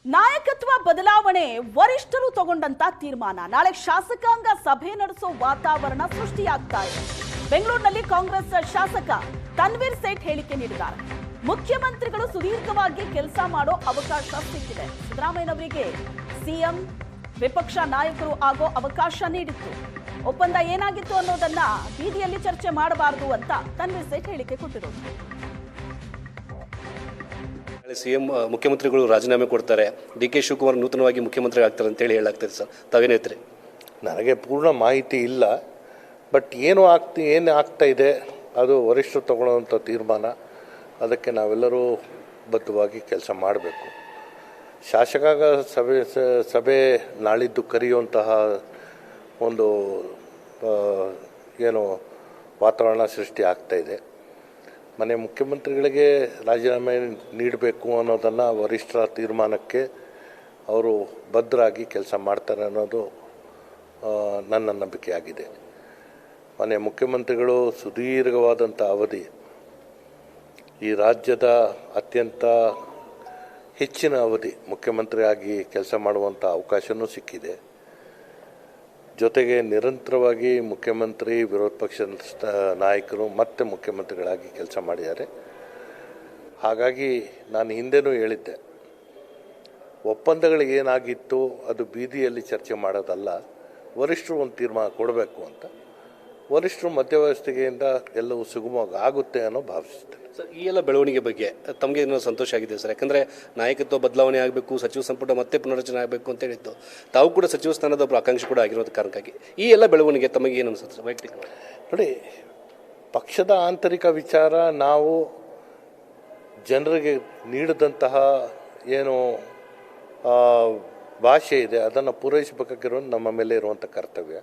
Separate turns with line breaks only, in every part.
ನಾಯಕತ್ವ ಬದಲಾವಣೆ ವರಿಷ್ಠರು ತಗೊಂಡಂತ ತೀರ್ಮಾನ. ನಾಳೆ ಶಾಸಕಾಂಗ ಸಭೆ ನಡೆಸೋ ವಾತಾವರಣ ಸೃಷ್ಟಿಯಾಗ್ತಾ ಇದೆ. ಬೆಂಗಳೂರಿನಲ್ಲಿ ಕಾಂಗ್ರೆಸ್ ಶಾಸಕ ತನ್ವೀರ್ ಸೇಠ್ ಹೇಳಿಕೆ ನೀಡಿದ್ದಾರೆ. ಮುಖ್ಯಮಂತ್ರಿಗಳು ಸುದೀರ್ಘವಾಗಿ ಕೆಲಸ ಮಾಡೋ ಅವಕಾಶ ಸಿಕ್ಕಿದೆ. ಸಿದ್ದರಾಮಯ್ಯನವರಿಗೆ ಸಿಎಂ ವಿಪಕ್ಷ ನಾಯಕರು ಆಗೋ ಅವಕಾಶ ನೀಡಿತ್ತು. ಒಪ್ಪಂದ ಏನಾಗಿತ್ತು ಅನ್ನೋದನ್ನ ಬೀದಿಯಲ್ಲಿ ಚರ್ಚೆ ಮಾಡಬಾರದು ಅಂತ ತನ್ವೀರ್ ಸೇಠ್ ಹೇಳಿಕೆ ಕೊಟ್ಟಿರೋದು.
ಸಿಎಂ ಮುಖ್ಯಮಂತ್ರಿಗಳು ರಾಜೀನಾಮೆ ಕೊಡ್ತಾರೆ, ಡಿ.ಕೆ. ಶಿವಕುಮಾರ್ ನೂತನವಾಗಿ ಮುಖ್ಯಮಂತ್ರಿ ಆಗ್ತಾರೆ ಅಂತೇಳಿ ಹೇಳಾಗ್ತದೆ ಸರ್, ತಾವೇನು ಹೇಳ್ತೀರಿ?
ನನಗೆ ಪೂರ್ಣ ಮಾಹಿತಿ ಇಲ್ಲ. ಬಟ್ ಏನು ಆಗ್ತಾ ಇದೆ ಅದು ವರಿಷ್ಠರು ತಗೊಳ್ಳುವಂಥ ತೀರ್ಮಾನ. ಅದಕ್ಕೆ ನಾವೆಲ್ಲರೂ ಬದ್ಧವಾಗಿ ಕೆಲಸ ಮಾಡಬೇಕು. ಶಾಸಕಾಂಗ ಸಭೆ ನಾಳಿದ್ದು ಕರೆಯುವಂತಹ ಒಂದು ಏನು ವಾತಾವರಣ ಸೃಷ್ಟಿ ಆಗ್ತಾ ಇದೆ. ಮನೆ ಮುಖ್ಯಮಂತ್ರಿಗಳಿಗೆ ರಾಜೀನಾಮೆ ನೀಡಬೇಕು ಅನ್ನೋದನ್ನು ವರಿಷ್ಠರ ತೀರ್ಮಾನಕ್ಕೆ ಅವರು ಬದ್ಧರಾಗಿ ಕೆಲಸ ಮಾಡ್ತಾರೆ ಅನ್ನೋದು ನನ್ನ ನಂಬಿಕೆಯಾಗಿದೆ. ಮನೆ ಮುಖ್ಯಮಂತ್ರಿಗಳು ಸುದೀರ್ಘವಾದಂಥ ಅವಧಿ ಈ ರಾಜ್ಯದ ಅತ್ಯಂತ ಹೆಚ್ಚಿನ ಅವಧಿ ಮುಖ್ಯಮಂತ್ರಿಯಾಗಿ ಕೆಲಸ ಮಾಡುವಂಥ ಅವಕಾಶವೂ ಸಿಕ್ಕಿದೆ. ಜೊತೆಗೆ ನಿರಂತರವಾಗಿ ಮುಖ್ಯಮಂತ್ರಿ, ವಿರೋಧ ಪಕ್ಷದ ನಾಯಕರು ಮತ್ತೆ ಮುಖ್ಯಮಂತ್ರಿಗಳಾಗಿ ಕೆಲಸ ಮಾಡಿದ್ದಾರೆ. ಹಾಗಾಗಿ ನಾನು ಹಿಂದೆನೂ ಹೇಳಿದ್ದೆ, ಒಪ್ಪಂದಗಳು ಏನಾಗಿತ್ತು ಅದು ಬೀದಿಯಲ್ಲಿ ಚರ್ಚೆ ಮಾಡೋದಲ್ಲ, ವರಿಷ್ಠರು ಒಂದು ತೀರ್ಮಾನ ಕೊಡಬೇಕು ಅಂತ. ವರಿಷ್ಠರು ಮಧ್ಯವಸ್ಥೆಯಿಂದ ಎಲ್ಲವೂ ಸುಗಮವಾಗಿ ಆಗುತ್ತೆ ಅನ್ನೋ ಭಾವಿಸುತ್ತೇನೆ.
ಸರ್, ಈ ಎಲ್ಲ ಬೆಳವಣಿಗೆ ಬಗ್ಗೆ ತಮಗೆ ಏನೋ ಸಂತೋಷ ಆಗಿದೆ ಸರ್? ಯಾಕಂದರೆ ನಾಯಕತ್ವ ಬದಲಾವಣೆ ಆಗಬೇಕು, ಸಚಿವ ಸಂಪುಟ ಮತ್ತೆ ಪುನರಚನೆ ಆಗಬೇಕು ಅಂತ ಹೇಳಿದ್ದು, ತಾವು ಕೂಡ ಸಚಿವ ಸ್ಥಾನದ ಒಬ್ಬರು ಆಕಾಂಕ್ಷಿ ಕೂಡ ಆಗಿರೋದ ಕಾರಣಕ್ಕಾಗಿ ಈ ಎಲ್ಲ ಬೆಳವಣಿಗೆ ತಮಗೆ ಏನು ಅನಿಸುತ್ತೆ ಸರ್ ವೈಯಕ್ತಿಕ?
ನೋಡಿ, ಪಕ್ಷದ ಆಂತರಿಕ ವಿಚಾರ, ನಾವು ಜನರಿಗೆ ನೀಡಿದಂತಹ ಏನು ಭಾಷೆ ಇದೆ ಅದನ್ನು ಪೂರೈಸಬೇಕಾಗಿರೋದು ನಮ್ಮ ಮೇಲೆ ಇರುವಂಥ ಕರ್ತವ್ಯ.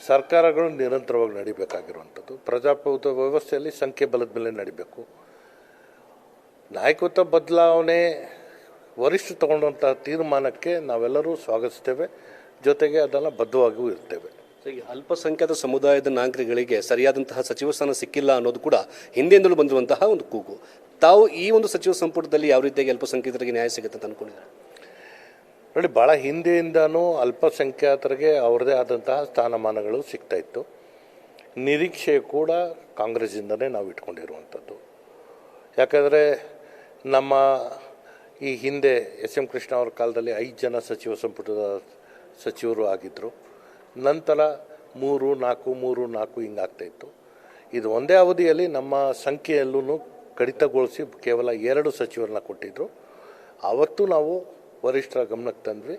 ಸರ್ಕಾರಗಳು ನಿರಂತರವಾಗಿ ನಡಿಬೇಕಾಗಿರುವಂಥದ್ದು. ಪ್ರಜಾಪ್ರಭುತ್ವ ವ್ಯವಸ್ಥೆಯಲ್ಲಿ ಸಂಖ್ಯೆ ಬಲದ ಮೇಲೆ ನಡಿಬೇಕು. ನಾಯಕತ್ವ ಬದಲಾವಣೆ ವರಿಷ್ಠರು ತಗೊಂಡಂಥ ತೀರ್ಮಾನಕ್ಕೆ ನಾವೆಲ್ಲರೂ ಸ್ವಾಗತಿಸ್ತೇವೆ, ಜೊತೆಗೆ ಅದನ್ನು ಬದ್ಧವಾಗಿಯೂ ಇರ್ತೇವೆ.
ಈ ಅಲ್ಪಸಂಖ್ಯಾತ ಸಮುದಾಯದ ನಾಯಕರುಗಳಿಗೆ ಸರಿಯಾದಂತಹ ಸಚಿವ ಸ್ಥಾನ ಸಿಕ್ಕಿಲ್ಲ ಅನ್ನೋದು ಕೂಡ ಹಿಂದೆಯಿಂದಲೂ ಬಂದಿರುವಂತಹ ಒಂದು ಕೂಗು. ತಾವು ಈ ಒಂದು ಸಚಿವ ಸಂಪುಟದಲ್ಲಿ ಯಾವ ರೀತಿಯಾಗಿ ಅಲ್ಪಸಂಖ್ಯಾತರಿಗೆ ನ್ಯಾಯ ಸಿಗುತ್ತೆ ಅಂತ ಅಂದ್ಕೊಂಡಿದ್ದಾರೆ?
ನೋಡಿ, ಭಾಳ ಹಿಂದೆಯಿಂದನೂ ಅಲ್ಪಸಂಖ್ಯಾತರಿಗೆ ಅವ್ರದ್ದೇ ಆದಂತಹ ಸ್ಥಾನಮಾನಗಳು ಸಿಗ್ತಾಯಿತ್ತು. ನಿರೀಕ್ಷೆ ಕೂಡ ಕಾಂಗ್ರೆಸ್ಸಿಂದನೇ ನಾವು ಇಟ್ಕೊಂಡಿರುವಂಥದ್ದು. ಯಾಕಂದರೆ ನಮ್ಮ ಈ ಹಿಂದೆ ಎಸ್.ಎಂ. ಕೃಷ್ಣ ಅವ್ರ ಕಾಲದಲ್ಲಿ 5 ಜನ ಸಚಿವ ಸಂಪುಟದ ಸಚಿವರು ಆಗಿದ್ದರು. ನಂತರ 3, 4, 3, 4 ಹಿಂಗಾಗ್ತಾಯಿತ್ತು. ಇದು ಒಂದೇ ಅವಧಿಯಲ್ಲಿ ನಮ್ಮ ಸಂಖ್ಯೆಯಲ್ಲೂ ಕಡಿತಗೊಳಿಸಿ ಕೇವಲ 2 ಸಚಿವರನ್ನ ಕೊಟ್ಟಿದ್ದರು. ಆವತ್ತು ನಾವು ವರಿಷ್ಠರ ಗಮನಕ್ಕೆ ತಂದ್ವಿ,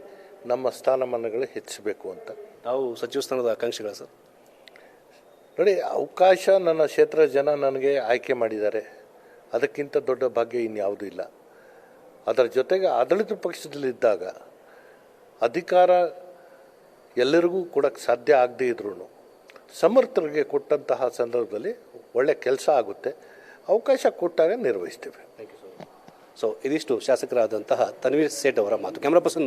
ನಮ್ಮ ಸ್ಥಾನಮಾನಗಳು ಹೆಚ್ಚಿಸಬೇಕು ಅಂತ.
ತಾವು ಸಚಿವ ಸ್ಥಾನದ ಆಕಾಂಕ್ಷಿಗಳ ಸರ್?
ನೋಡಿ, ಅವಕಾಶ ನನ್ನ ಕ್ಷೇತ್ರದ ಜನ ನನಗೆ ಆಯ್ಕೆ ಮಾಡಿದ್ದಾರೆ. ಅದಕ್ಕಿಂತ ದೊಡ್ಡ ಭಾಗ್ಯ ಇನ್ಯಾವುದೂ ಇಲ್ಲ. ಅದರ ಜೊತೆಗೆ ಆಡಳಿತ ಪಕ್ಷದಲ್ಲಿದ್ದಾಗ ಅಧಿಕಾರ ಎಲ್ಲರಿಗೂ ಕೊಡೋಕ್ಕೆ ಸಾಧ್ಯ ಆಗದೇ ಇದ್ರೂ ಸಮರ್ಥರಿಗೆ ಕೊಟ್ಟಂತಹ ಸಂದರ್ಭದಲ್ಲಿ ಒಳ್ಳೆ ಕೆಲಸ ಆಗುತ್ತೆ. ಅವಕಾಶ ಕೊಟ್ಟಾಗ ನಿರ್ವಹಿಸ್ತೇವೆ.
ಸೊ ಇದಿಷ್ಟು ಶಾಸಕರಾದಂತಹ ತನ್ವೀರ್ ಸೇಠ್ ಅವರ ಮಾತು. ಕ್ಯಾಮರಾ ಪರ್ಸನ್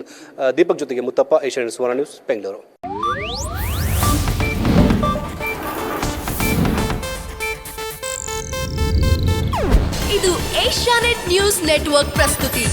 ದೀಪಕ್ ಜೊತೆಗೆ ಮುತ್ತಪ್ಪ, ಏಷ್ಯಾನೆಟ್ ಸುವರ್ಣ ನ್ಯೂಸ್, ಬೆಂಗಳೂರು.
ಇದು ಏಷ್ಯಾನೆಟ್ ನ್ಯೂಸ್ ನೆಟ್ವರ್ಕ್ ಪ್ರಸ್ತುತಿ.